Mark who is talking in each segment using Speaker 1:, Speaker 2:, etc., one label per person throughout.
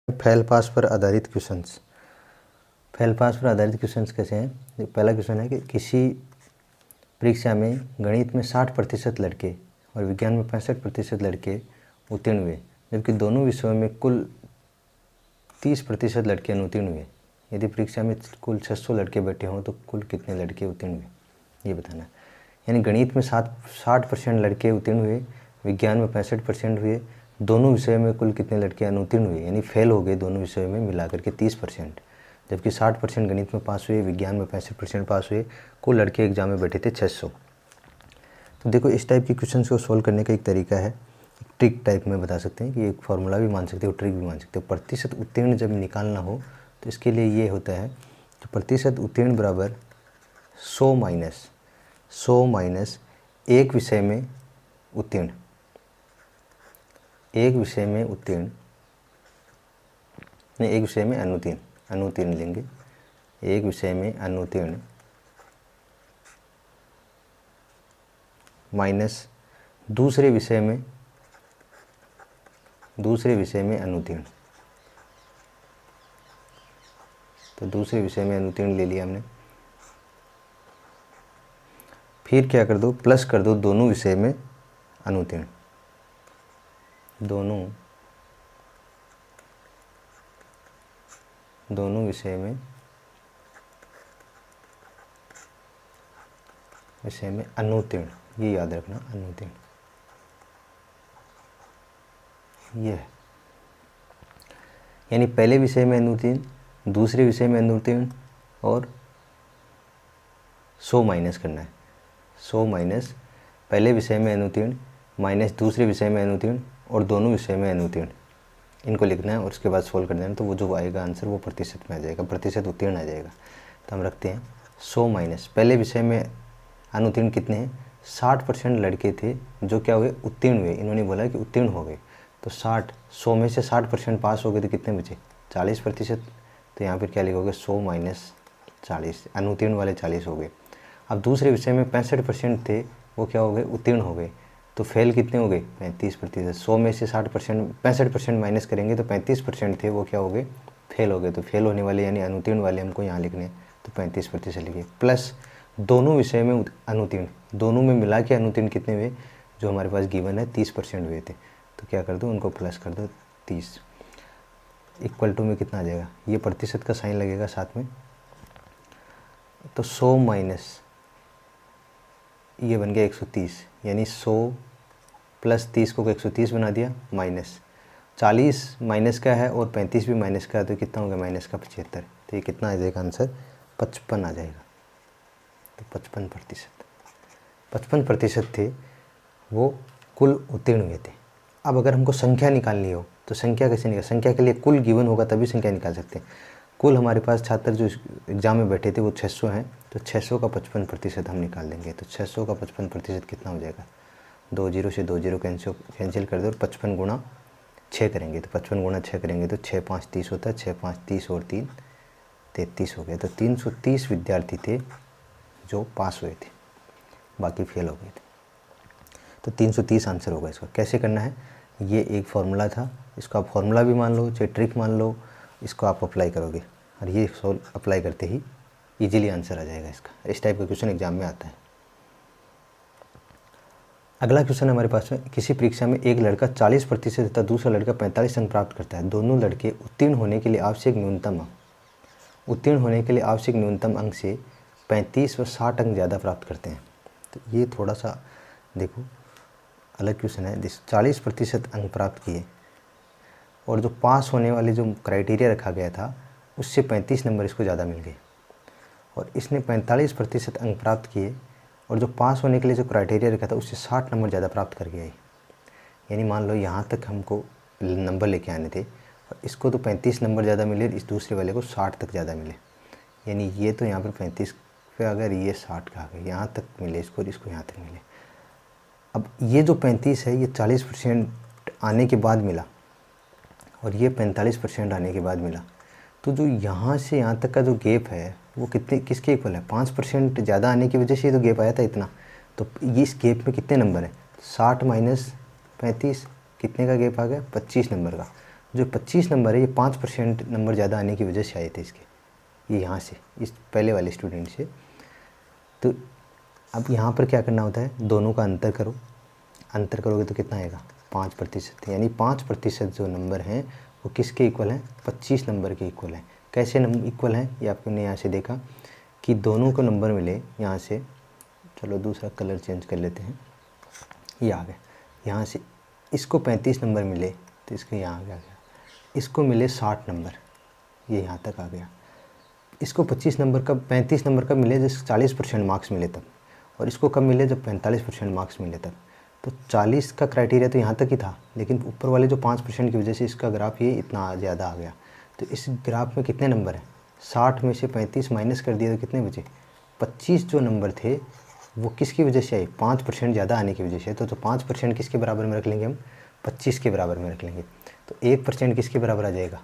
Speaker 1: Fail pass पर आधारित questions. Fail pass पर आधारित क्वेश्चंस कैसे हैं? पहला क्वेश्चन है कि किसी परीक्षा में गणित में 60% लड़के और विज्ञान में 65% लड़के उत्तीर्ण हुए, जबकि दोनों विषयों में कुल 30% लड़के अनुत्तीर्ण हुए। यदि परीक्षा में कुल 600 लड़के बैठे हों तो कुल कितने लड़के उत्तीर्ण हुए, ये बताना है। यानी गणित में 60% लड़के उत्तीर्ण हुए, विज्ञान में 65% हुए, दोनों विषयों में कुल कितने लड़के अनुत्तीर्ण हुए, यानी फेल हो गए दोनों विषयों में मिलाकर के 30%, जबकि 60% गणित में पास हुए, विज्ञान में 65% पास हुए, कुल लड़के एग्जाम में बैठे थे 600। तो देखो, इस टाइप की क्वेश्चन को सोल्व करने का एक तरीका है, ट्रिक टाइप में बता सकते हैं कि एक फार्मूला भी मान सकते हो, ट्रिक भी मान सकते हो। प्रतिशत उत्तीर्ण जब निकालना हो तो इसके लिए ये होता है कि प्रतिशत उत्तीर्ण बराबर 100 माइनस एक विषय में उत्तीर्ण, एक विषय में उत्तीर्ण नहीं, एक विषय में अनुत्तीर्ण लेंगे, एक विषय में अनुत्तीर्ण माइनस दूसरे विषय में अनुत्तीर्ण। तो दूसरे विषय में अनुत्तीर्ण ले लिया हमने। फिर क्या कर दो, प्लस कर दो दोनों विषय में अनुत्तीर्ण, दोनों विषय में अनुत्तीर्ण, ये याद रखना, अनुत्तीर्ण ये है। यानी पहले विषय में अनुत्तीर्ण, दूसरे विषय में अनुत्तीर्ण और 100 माइनस करना है। 100 माइनस पहले विषय में अनुत्तीर्ण माइनस दूसरे विषय में अनुत्तीर्ण और दोनों विषय में अनुत्तीर्ण, इनको लिखना है और उसके बाद सोल्व कर देना। तो वो जो आएगा आंसर वो प्रतिशत में आ जाएगा, प्रतिशत उत्तीर्ण आ जाएगा। तो हम रखते हैं 100 माइनस पहले विषय में अनुत्तीर्ण कितने हैं, 60% लड़के थे जो क्या हुए, उत्तीर्ण हुए। इन्होंने बोला कि उत्तीर्ण हो गए, तो 100 में से 60% पास हो गए तो कितने बचे, 40%। तो यहाँ पर क्या लिखोगे, 100 माइनस 40, अनुत्तीर्ण वाले 40 हो गए। अब दूसरे विषय में 65% थे, वो क्या हो गए, उत्तीर्ण हो गए। तो फेल कितने हो गए, 35%। 100 में से 65% माइनस करेंगे तो 35% थे, वो क्या हो गए, फेल हो गए। तो फेल होने वाले यानी अनुत्तीर्ण वाले हमको यहाँ लिखने हैं, तो 35% लिखिए। प्लस दोनों विषय में अनुत्तीर्ण, दोनों में मिला के अनुत्तीर्ण कितने हुए, जो हमारे पास गिवन है 30% हुए थे। तो क्या कर दो, उनको प्लस कर दो 30, इक्वल टू में कितना आ जाएगा, ये प्रतिशत का साइन लगेगा साथ में। तो 100 माइनस ये बन गया 130, यानी 100 प्लस 30 को 130 बना दिया, माइनस 40 माइनस का है और 35 भी माइनस का है, तो कितना हो गया, माइनस का 75। तो ये कितना आ जाएगा आंसर, 55 आ जाएगा। तो 55% थे वो कुल उत्तीर्ण हुए थे। अब अगर हमको संख्या निकालनी हो तो संख्या कैसे निकाल, संख्या के लिए कुल गिवन होगा तभी संख्या निकाल सकते हैं। कुल हमारे पास छात्र जो एग्ज़ाम में बैठे थे वो 600 हैं, तो 600 का 55% हम निकाल देंगे। तो 600 का 55% कितना हो जाएगा, 2 0 से 2 0 कैंसिल कर दो और 55 गुणा 6 करेंगे। तो 55 गुणा 6 करेंगे तो 6 5 30 होता है, 6 5 30 और 3 33 हो गया। तो 330 विद्यार्थी थे जो पास हुए थे, बाकी फेल हो गए थे। तो 330 आंसर होगा इसका। कैसे करना है, ये एक फार्मूला था, इसको आप फार्मूला भी मान लो चाहे ट्रिक मान लो, इसको आप अप्लाई करोगे और ये सोल्व अप्लाई करते ही इजीली आंसर आ जाएगा इसका। इस टाइप का क्वेश्चन एग्जाम में आता है। अगला क्वेश्चन हमारे पास में, किसी परीक्षा में एक लड़का 40% तथा दूसरा लड़का 45 अंक प्राप्त करता है। दोनों लड़के उत्तीर्ण होने के लिए आवश्यक न्यूनतम अंक से 35 व 60 अंक ज़्यादा प्राप्त करते हैं। तो ये थोड़ा सा देखो अलग क्वेश्चन है। 40% अंक प्राप्त किए और जो पास होने वाले जो क्राइटेरिया रखा गया था उससे 35 नंबर इसको ज़्यादा मिल गए, और इसने 45% अंक प्राप्त किए और जो पास होने के लिए जो क्राइटेरिया रखा था उससे 60 नंबर ज़्यादा प्राप्त कर गया। यानी मान लो यहाँ तक हमको नंबर लेके आने थे और इसको तो 35 नंबर ज़्यादा मिले, इस दूसरे वाले को 60 तक ज़्यादा मिले। यानी ये तो यहाँ पर 35 पे अगर ये 60 का आ गया, यहाँ तक मिले इसको और इसको यहाँ तक मिले। अब ये जो 35 है ये 40% आने के बाद मिला और ये 45% आने के बाद मिला। तो जो यहाँ से यहाँ तक का जो गैप है वो किसके इक्वल है, 5% ज़्यादा आने की वजह से तो गैप आया था इतना। तो ये इस गैप में कितने नंबर है, 60 माइनस 35, कितने का गैप आ गया, 25 नंबर का। जो 25 नंबर है ये 5% नंबर ज़्यादा आने की वजह से आए थे इसके, ये यहाँ से, इस पहले वाले स्टूडेंट से। तो अब यहाँ पर क्या करना होता है, दोनों का अंतर करो, अंतर करोगे तो कितना आएगा 5%, यानी 5% जो नंबर हैं वो किसके इक्वल हैं, 25 नंबर के इक्वल हैं। कैसे नंबर इक्वल हैं ये आपने यहाँ से देखा कि दोनों को नंबर मिले यहाँ से, चलो दूसरा कलर चेंज कर लेते हैं, ये आ गया यहाँ से, इसको 35 नंबर मिले तो इसका यहाँ आ गया, इसको मिले 60 नंबर, ये यहाँ तक आ गया। इसको 25 नंबर का 35 नंबर का मिले जब 40% मार्क्स मिले तब, और इसको कब मिले जब 45% मार्क्स मिले तब। तो 40 का क्राइटेरिया तो यहाँ तक ही था, लेकिन ऊपर वाले जो 5% की वजह से इसका ग्राफ ये इतना ज़्यादा आ गया। तो इस ग्राफ में कितने नंबर हैं, 60 में से 35 माइनस कर दिया तो कितने बचे, 25 जो नंबर थे वो किसकी वजह से आए, 5% ज़्यादा आने की वजह से। तो 5% किसके बराबर में रख लेंगे हम, 25 के बराबर में रख लेंगे। तो 1% किसके बराबर आ जाएगा,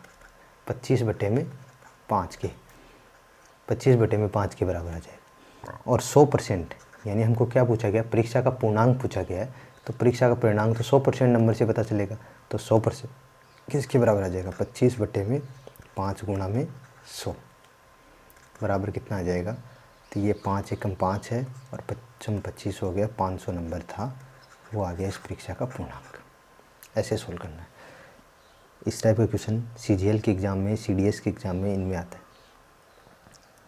Speaker 1: 25/5 के, 25/5 के बराबर आ जाएगा। और 100% यानी हमको क्या पूछा गया, परीक्षा का पूर्णांक पूछा गया है, तो परीक्षा का परिणाम तो 100% नंबर से पता चलेगा। तो 100% किसके बराबर आ जाएगा, 25/5 गुणा में 100 बराबर कितना आ जाएगा। तो ये 5 एकम 5 है और 25 हो गया, 500 नंबर था, वो आ गया इस परीक्षा का पूर्णांक। ऐसे सोल्व करना है। इस टाइप का क्वेश्चन CGL के एग्ज़ाम में, CDS के एग्ज़ाम में इनमें आता है,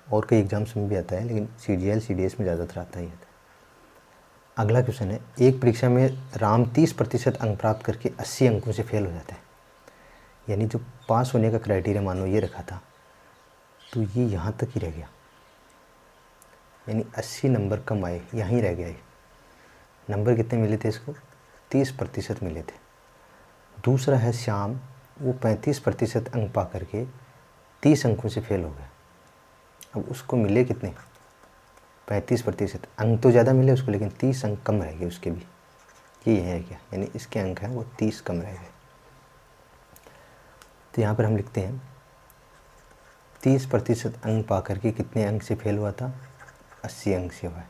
Speaker 1: और कई एग्ज़ाम्स में भी आता है, लेकिन CGL CDS में ज़्यादातर आता ही आता है। अगला क्वेश्चन है, एक परीक्षा में राम 30% अंक प्राप्त करके 80 अंकों से फेल हो जाता है। यानी जो पास होने का क्राइटेरिया मानो ये रखा था, तो ये यहाँ तक ही रह गया, यानी 80 नंबर कम आए, यहीं रह गया। नंबर कितने मिले थे इसको, 30% मिले थे। दूसरा है श्याम, वो 35% अंक पा करके 30 अंकों से फेल हो गया। अब उसको मिले कितने, 35%, अंक तो ज़्यादा मिले उसको, लेकिन 30 अंक कम रह गए उसके भी, ये है क्या, यानी इसके अंक हैं वो 30 कम रह गए। तो यहाँ पर हम लिखते हैं 30% अंक पा करके कितने अंक से फेल हुआ था, 80 अंक से हुआ है।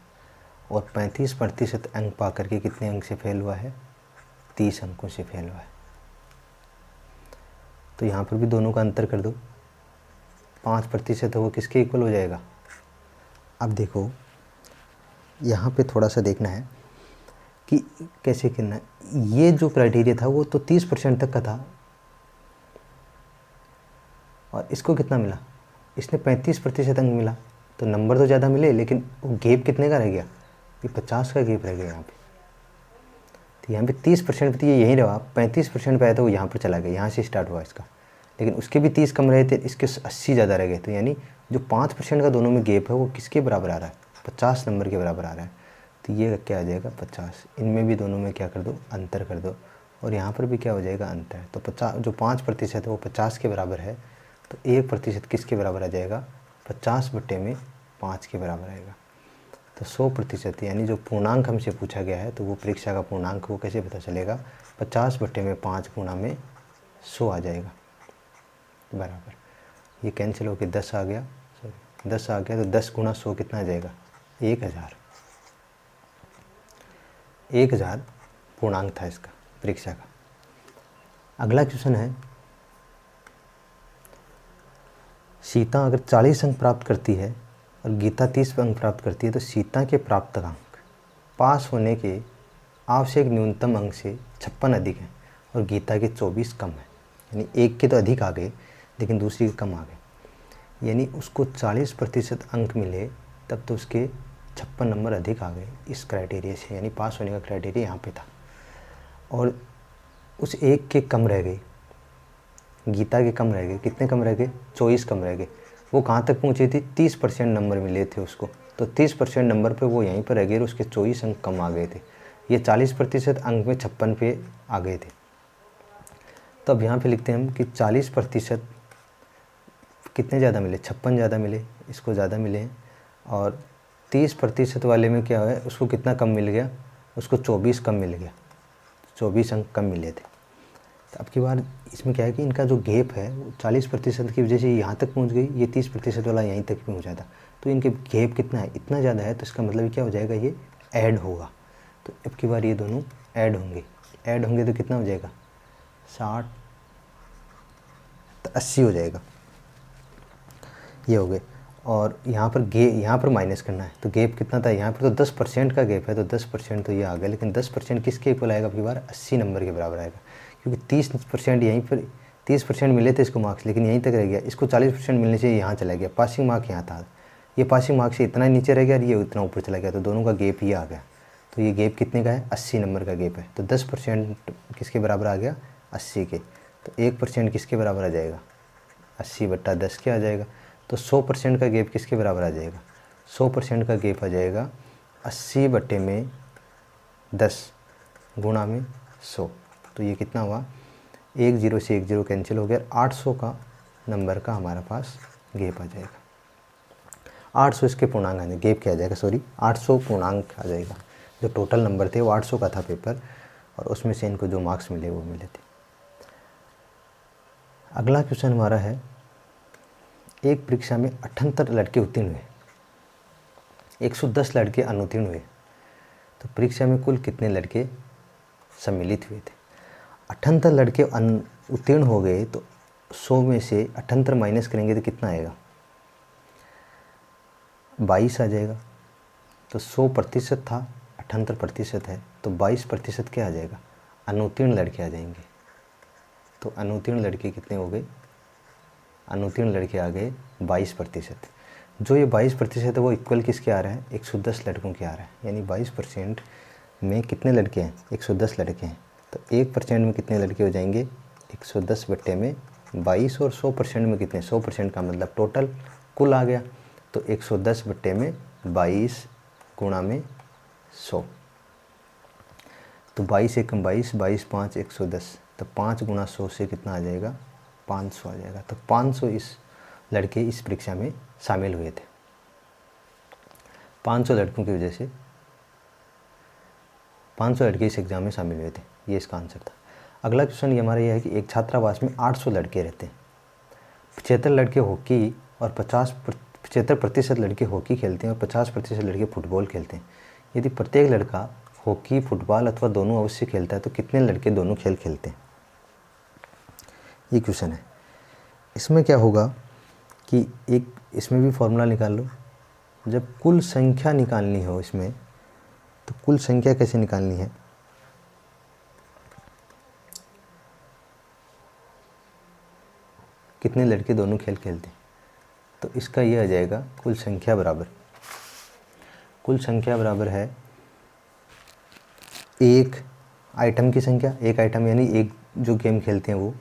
Speaker 1: और 35% अंक पा करके कितने अंक से फेल हुआ है, 30 अंकों से फेल हुआ है। तो यहाँ पर भी दोनों का अंतर कर दो, 5% है वो किसके इक्वल हो जाएगा। अब देखो यहाँ पे थोड़ा सा देखना है कि कैसे करना है। ये जो क्राइटेरिया था वो तो 30% तक का था, और इसको कितना मिला, इसने 35% अंक मिला, तो नंबर तो ज़्यादा मिले, लेकिन वो गेप कितने का रह गया, ये 50 का गेप रह गया यहाँ पे। तो यहाँ पे 30% तो ये यहीं रहा, 35% पे आया था वो यहाँ पर चला गया, यहाँ से स्टार्ट हुआ इसका, लेकिन उसके भी 30 कम रहे थे, इसके 80 ज़्यादा रह गए। तो यानी जो 5% का दोनों में गेप है वो किसके बराबर आ रहा है, 50 नंबर के बराबर आ रहा है। तो ये क्या आ जाएगा 50, इनमें भी दोनों में क्या कर दो, अंतर कर दो, और यहाँ पर भी क्या हो जाएगा, अंतर। तो 50 जो 5% है वो 50 के बराबर है, तो 1% किसके बराबर आ जाएगा, 50/5 के बराबर आएगा। तो 100% यानी जो पूर्णांक हमसे पूछा गया है, तो वो परीक्षा का पूर्णांक वो कैसे पता चलेगा, 50/5 गुणा में 100 आ जाएगा बराबर। ये कैंसिल होकर 10 आ गया, सॉरी 10 आ गया, तो 10 गुणा 100 कितना आ जाएगा, 1000। 1000 पूर्णांक था इसका परीक्षा का। अगला क्वेश्चन है, सीता अगर 40 अंक प्राप्त करती है और गीता 30 अंक प्राप्त करती है, तो सीता के प्राप्त अंक पास होने के आवश्यक न्यूनतम अंक से 56 अधिक हैं और गीता के 24 कम है। यानी एक के तो अधिक आ गए, लेकिन दूसरी के कम आ गए। यानी उसको 40% अंक मिले, तब तो उसके 56 नंबर अधिक आ गए इस क्राइटेरिया से, यानी पास होने का क्राइटेरिया यहाँ पे था। और उस एक के कम रह गए, गीता के कम रह गए, कितने कम रह गए, 24 कम रह गए। वो कहाँ तक पहुँची थी, 30% नंबर मिले थे उसको, तो 30% नंबर पे वो यहीं पर रह गए और उसके 24 अंक कम आ गए थे। ये 40% अंक में 56 पे आ गए थे। तो अब यहाँ पे लिखते हैं हम कि 40% कितने ज़्यादा मिले, 56 ज़्यादा मिले, इसको ज़्यादा मिले हैं। और 30% वाले में क्या है, उसको कितना कम मिल गया, उसको 24 कम मिल गया, 24 अंक कम मिले थे। तो अब की बार इसमें क्या है कि इनका जो गेप है वो 40% की वजह से यहाँ तक पहुँच गई, ये 30% वाला यहीं तक पहुँचा था। तो इनके गेप कितना है, इतना ज़्यादा है, तो इसका मतलब क्या हो जाएगा, ये ऐड होगा। तो अब की बार ये दोनों ऐड होंगे, ऐड होंगे तो कितना हो जाएगा, 60 80 हो जाएगा, ये हो गए। और यहाँ पर माइनस करना है, तो गैप कितना था, यहाँ पर तो 10% का गैप है, तो 10% तो ये आ गया, लेकिन 10% किसके इक्वल आएगा आपकी बार, 80 नंबर के बराबर आएगा, क्योंकि 30% यहीं पर 30% मिले थे इसको मार्क्स, लेकिन यहीं तक रह गया। इसको 40% मिलने से यहाँ चला गया, पासिंग मार्क यहाँ था, ये पासिंग मार्क से इतना नीचे रह गया और ये इतना ऊपर चला गया, तो दोनों का गैप ये आ गया। तो ये गैप कितने का है, 80 नंबर का गैप है। तो 10% किसके बराबर आ गया, 80 के। तो 1% किसके बराबर आ जाएगा, 80/10 के आ जाएगा। तो 100% का गैप किसके बराबर आ जाएगा, 100% का गैप आ जाएगा 80/10 गुणा में 100। तो ये कितना हुआ, 1 0 से 1 0 कैंसिल हो गया, 800 का नंबर का हमारे पास गैप आ जाएगा। 800 इसके पूर्णांक आ जाएंगे, गैप क्या आ जाएगा, सॉरी 800 पूर्णांक आ जाएगा। जो टोटल नंबर थे वो 800 का था पेपर, और उसमें से इनको जो मार्क्स मिले वो मिले थे। अगला क्वेश्चन हमारा है, एक परीक्षा में 78 लड़के उत्तीर्ण हुए, 110 लड़के अनुत्तीर्ण हुए, तो परीक्षा में कुल कितने लड़के सम्मिलित हुए थे। 78 लड़के उत्तीर्ण हो गए, तो 100 में से 78 माइनस करेंगे तो कितना आएगा, 22 आ जाएगा। तो 100% था, 78% है, तो 22% क्या आ जाएगा, अनुत्तीर्ण लड़के आ जाएंगे। तो अनुत्तीर्ण लड़के कितने हो गए, अनुत्तीर्ण लड़के आ गए 22%। जो ये 22% है वो इक्वल किसके आ रहा है, 110 लड़कों के आ रहा है। यानी 22% में कितने लड़के हैं, 110 लड़के हैं। तो 1% में कितने लड़के हो जाएंगे, 110/22, और 100% में कितने, 100% का मतलब टोटल कुल आ गया। तो 110/22 गुणा में 100, तो 22 एकम 22, 22 5 110, तो 5 गुणा 100 से कितना आ जाएगा, 500 आ जाएगा। तो 500 इस लड़के इस परीक्षा में शामिल हुए थे। 500 लड़कों की वजह से 500 लड़के इस एग्ज़ाम में शामिल हुए थे, ये इसका आंसर था। अगला क्वेश्चन ये हमारा ये है कि एक छात्रावास में 800 लड़के रहते हैं, 75 लड़के हॉकी और 75% लड़के हॉकी खेलते हैं और 50% लड़के फुटबॉल खेलते हैं। यदि प्रत्येक लड़का हॉकी, फुटबॉल अथवा दोनों अवश्य खेलता है, तो कितने लड़के दोनों खेल खेलते हैं, ये क्वेश्चन है। इसमें क्या होगा कि एक इसमें भी फॉर्मूला निकाल लो। जब कुल संख्या निकालनी हो इसमें, तो कुल संख्या कैसे निकालनी है, कितने लड़के दोनों खेल खेलते हैं, तो इसका ये आ जाएगा कुल संख्या बराबर है एक आइटम की संख्या, एक आइटम यानी एक जो गेम खेलते हैं वो,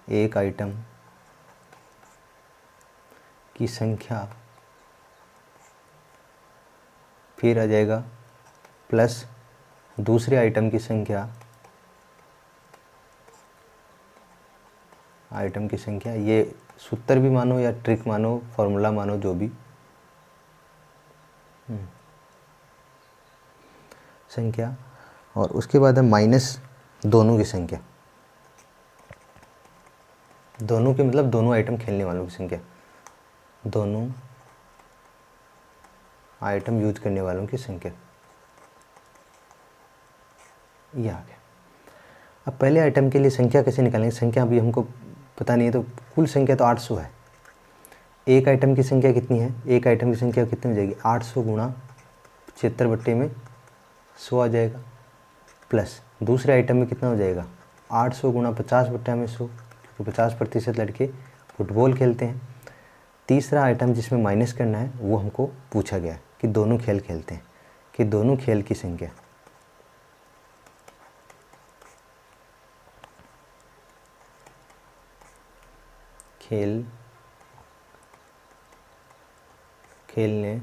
Speaker 1: एक आइटम की संख्या, फिर आ जाएगा प्लस दूसरे आइटम की संख्या, ये सूत्र भी मानो या ट्रिक मानो, फॉर्मूला मानो, जो भी संख्या, और उसके बाद है माइनस दोनों की संख्या, दोनों के मतलब दोनों आइटम खेलने वालों की संख्या, दोनों आइटम यूज करने वालों की संख्या, ये आ गया। अब पहले आइटम के लिए संख्या कैसे निकालेंगे, संख्या अभी हमको पता नहीं है, तो कुल संख्या तो 800 है। एक आइटम की संख्या कितनी है, एक आइटम की संख्या कितनी हो जाएगी, 800 गुणा 75/100 आ जाएगा, प्लस दूसरे आइटम में कितना हो जाएगा, 800 गुणा 50/100, क्योंकि 50% लड़के फुटबॉल खेलते हैं। तीसरा आइटम जिसमें माइनस करना है वो हमको पूछा गया कि दोनों खेल खेलते हैं, कि दोनों खेल की संख्या, खेलने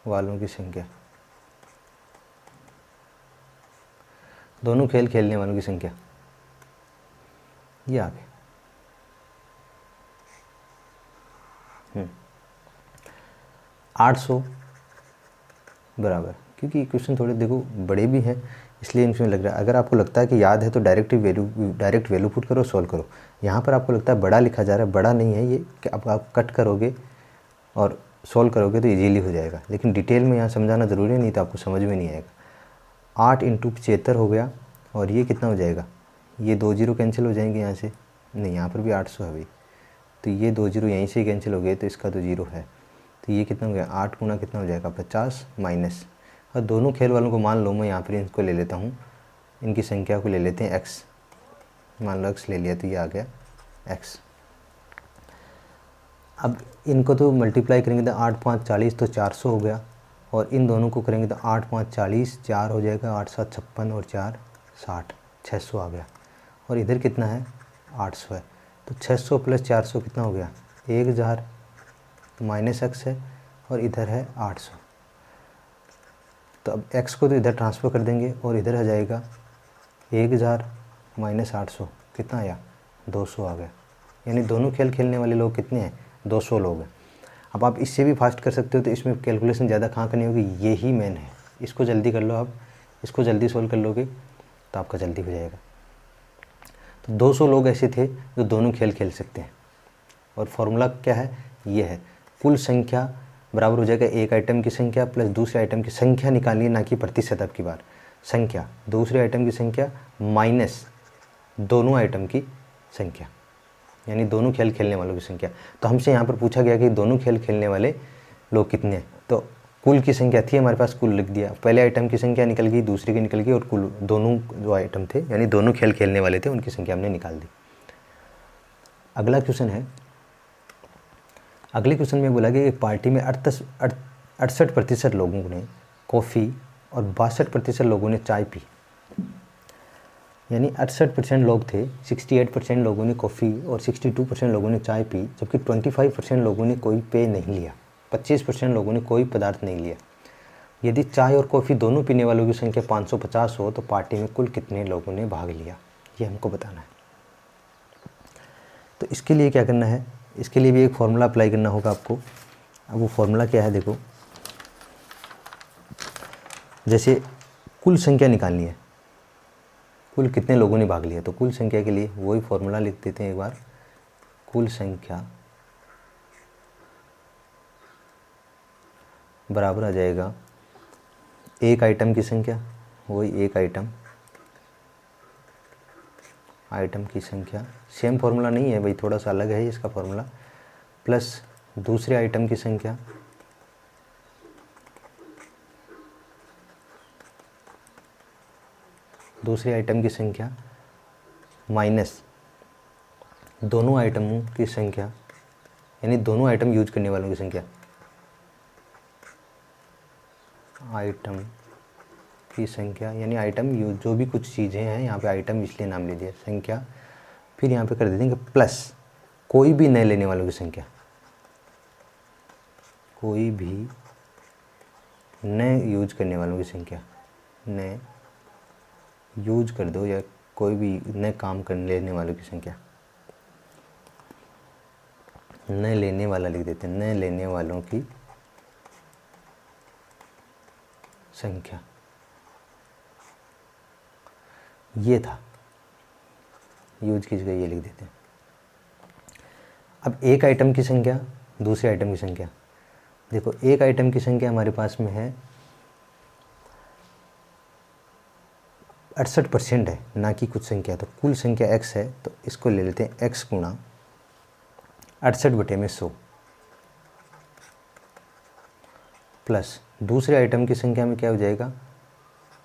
Speaker 1: वालों की संख्या, दोनों खेल खेलने वालों की संख्या, ये आ गया। 800 बराबर, क्योंकि क्वेश्चन थोड़े देखो बड़े भी हैं इसलिए इनमें लग रहा है। अगर आपको लगता है कि याद है तो डायरेक्ट वैल्यू पुट करो, सॉल्व करो। यहाँ पर आपको लगता है बड़ा लिखा जा रहा है, बड़ा नहीं है ये, कि अब आप कट करोगे और सॉल्व करोगे तो इजीली हो जाएगा, लेकिन डिटेल में यहाँ समझाना ज़रूरी नहीं, तो आपको समझ में नहीं आएगा। 8 इंटू 75 हो गया, और ये कितना हो जाएगा, ये 2 जीरो कैंसिल हो जाएंगे यहाँ से, नहीं यहाँ पर भी 800 है भाई, तो ये 2 जीरो यहीं से कैंसिल हो गए, तो इसका तो जीरो है, तो ये कितना हो गया, 8 गुना कितना हो जाएगा 50 माइनस, और दोनों खेल वालों को मान लो, मैं यहाँ पर इनको ले लेता हूँ, इनकी संख्या को ले लेते हैं x, मान लो x ले लिया, तो ये आ गया x। अब इनको तो मल्टीप्लाई करेंगे तो 8 5 40, तो 400 हो गया, और इन दोनों को करेंगे तो 8 5 40, 4 हो जाएगा, 8 7 56 और 4 60, 600 आ गया, और इधर कितना है 800 है, तो 600 प्लस 400 कितना हो गया 1000 माइनस x है, और इधर है 800, तो अब x को तो इधर ट्रांसफ़र कर देंगे, और इधर आ जाएगा 1000 माइनस 800 कितना आया 200 आ गया, यानी दोनों खेल खेलने वाले लोग कितने हैं 200 लोग हैं। अब आप इससे भी फास्ट कर सकते हो, तो इसमें कैलकुलेशन ज़्यादा कहाँ करनी होगी, ये ही मेन है, इसको जल्दी कर लो आप, इसको जल्दी सोल्व कर लोगे तो आपका जल्दी हो जाएगा। तो 200 लोग ऐसे थे जो दोनों खेल खेल सकते हैं, और फॉर्मूला क्या है, ये है कुल संख्या बराबर हो जाएगा एक आइटम की संख्या प्लस दूसरे आइटम की संख्या निकालिए, ना कि प्रतिशत। अब की बार संख्या दूसरे आइटम की संख्या माइनस दोनों आइटम की संख्या, यानी दोनों खेल खेलने वालों की संख्या। तो हमसे यहाँ पर पूछा गया कि दोनों खेल खेलने वाले लोग कितने हैं, तो कुल की संख्या थी हमारे पास, कुल लिख दिया, पहले आइटम की संख्या निकल गई, दूसरे की निकल गई, और कुल दोनों जो आइटम थे यानी दोनों खेल खेलने वाले थे उनकी संख्या हमने निकाल दी। अगला क्वेश्चन है, अगले क्वेश्चन में बोला कि एक पार्टी में 68% लोगों ने कॉफ़ी और 62% लोगों ने चाय पी, यानी 68% लोग थे, 68% लोगों ने कॉफ़ी और 62% लोगों ने चाय पी, जबकि 25% लोगों ने कोई पेय नहीं लिया, 25% लोगों ने कोई पदार्थ नहीं लिया। यदि चाय और कॉफ़ी दोनों पीने वालों की संख्या 550 हो तो पार्टी में कुल कितने लोगों ने भाग लिया, ये हमको बताना है। तो इसके लिए क्या करना है, इसके लिए भी एक फॉर्मूला अप्लाई करना होगा आपको। अब वो फॉर्मूला क्या है, देखो, जैसे कुल संख्या निकालनी है, कुल कितने लोगों ने भाग लिया, तो कुल संख्या के लिए वही फॉर्मूला लिख देते हैं एक बार, कुल संख्या बराबर आ जाएगा एक आइटम की संख्या, वही एक आइटम की संख्या, सेम फॉर्मूला नहीं है भाई, थोड़ा सा अलग है इसका फॉर्मूला, प्लस दूसरे आइटम की संख्या माइनस दोनों आइटमों की संख्या, यानी दोनों आइटम यूज करने वालों की संख्या, आइटम की संख्या यानी आइटम यूज, जो भी कुछ चीज़ें हैं यहाँ पे आइटम इसलिए नाम ले दिया, संख्या, फिर यहाँ पे कर दे देंगे प्लस कोई भी नए लेने वालों की संख्या, कोई भी नए यूज करने वालों की संख्या, नए यूज कर दो, या कोई भी नए काम करने लेने वालों की संख्या, नए लेने वाला लिख देते हैं, नए लेने वालों की संख्या, ये था, यूज की जगह ये लिख देते हैं। अब एक आइटम की संख्या दूसरे आइटम की संख्या, देखो एक आइटम की संख्या हमारे पास में है 68% है, ना कि कुछ संख्या, तो कुल संख्या x है, तो इसको ले लेते हैं x गुणा 68/100 प्लस दूसरे आइटम की संख्या में क्या हो जाएगा,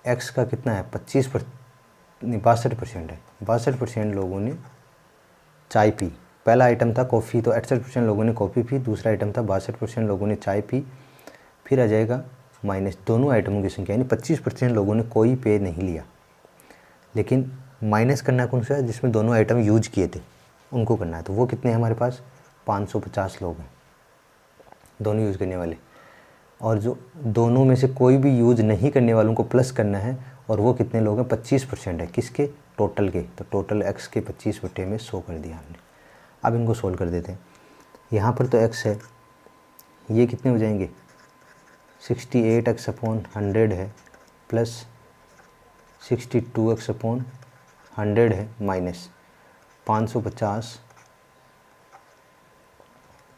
Speaker 1: x का कितना है 62% है, 62% लोगों ने चाय पी, पहला आइटम था कॉफ़ी, तो 68% लोगों ने कॉफ़ी पी, दूसरा आइटम था 62% लोगों ने चाय पी, फिर आ जाएगा माइनस दोनों आइटमों की संख्या, यानी 25% लोगों ने कोई पेय नहीं लिया, लेकिन माइनस करना कौन सा है, जिसमें दोनों आइटम यूज किए थे उनको करना है, तो वो कितने हैं हमारे पास 550 लोग हैं दोनों यूज़ करने वाले, और जो दोनों में से कोई भी यूज़ नहीं करने वालों को प्लस करना है, और वो कितने लोग हैं 25% है, किसके, टोटल के, तो टोटल x के 25/100 कर दिया हमने। अब इनको सोल्व कर देते हैं, यहाँ पर तो x है, ये कितने हो जाएंगे 68x/100 है, प्लस 62x/100 है, माइनस 550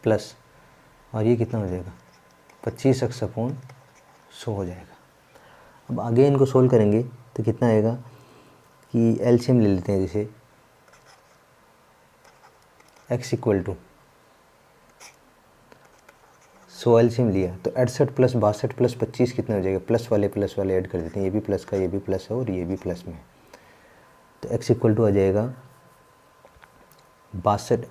Speaker 1: प्लस, और ये कितना हो जाएगा 25x/100 हो जाएगा। अब आगे इनको सोल्व करेंगे तो कितना आएगा कि एलसीएम ले लेते हैं, जैसे x इक्वल टू 100 एलसीएम लिया तो 68 + 62 + 25 कितना हो जाएगा, प्लस वाले ऐड कर देते हैं, ये भी प्लस का ये भी प्लस है और ये भी प्लस में है। तो x इक्वल टू आ जाएगा 62,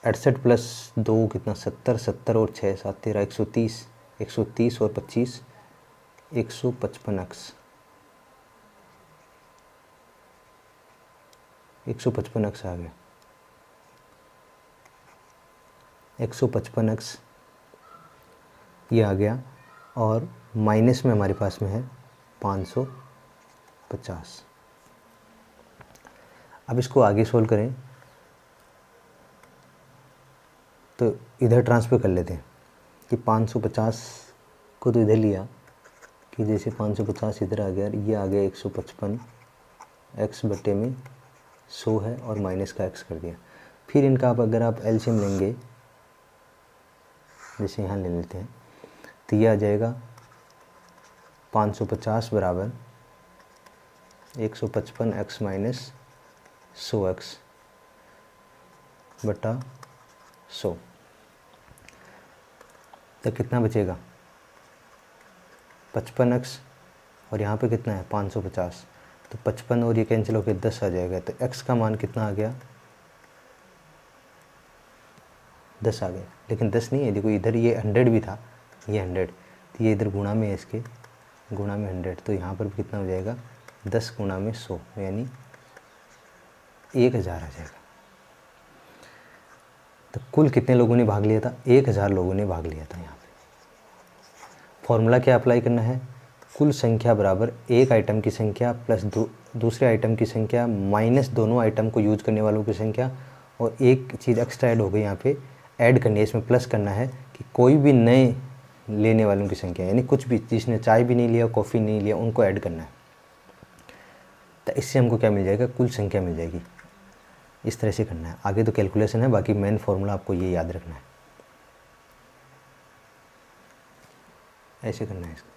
Speaker 1: 68 + 2 कितना 70, 70 और 6 7 13 130, 130 और 25 155x, 155x आ गया, 155x ये आ गया। और माइनस में हमारे पास में है 550। अब इसको आगे सोल्व करें तो इधर ट्रांसफर कर लेते हैं कि 550 को तो इधर लिया कि जैसे 550 इधर आ गया, ये आ गया 155 x बटे में 100 है और माइनस का x कर दिया। फिर इनका अगर आप एलसीएम लेंगे, जैसे यहाँ ले लेते हैं तो ये आ जाएगा 550 बराबर 155x माइनस 100x बटा 100। तो कितना बचेगा 55x और यहाँ पे कितना है 550, तो 55 और ये कैंसिल होकर 10 आ जाएगा। तो x का मान कितना आ गया 10 आ गया, लेकिन 10 नहीं है, देखो इधर ये 100 भी था, ये 100 तो ये इधर गुणा में है, इसके गुणा में 100, तो यहाँ पर भी कितना हो जाएगा 10 गुणा में 100 यानी 1000 आ जाएगा। तो कुल कितने लोगों ने भाग लिया था, 1000 लोगों ने भाग लिया था। यहाँ पे फॉर्मूला क्या अप्लाई करना है, कुल संख्या बराबर एक आइटम की संख्या प्लस दूसरे आइटम की संख्या माइनस दोनों आइटम को यूज करने वालों की संख्या, और एक चीज़ एक्स्ट्रा ऐड हो गई यहाँ पे, ऐड करनी है, इसमें प्लस करना है कि कोई भी नए लेने वालों की संख्या, यानी कुछ भी जिसने चाय भी नहीं लिया कॉफ़ी नहीं लिया उनको ऐड करना है। तो इससे हमको क्या मिल जाएगा, कुल संख्या मिल जाएगी। इस तरह से करना है, आगे तो कैलकुलेशन है, बाकी मेन फॉर्मूला आपको ये याद रखना है, ऐसे करना है इसको।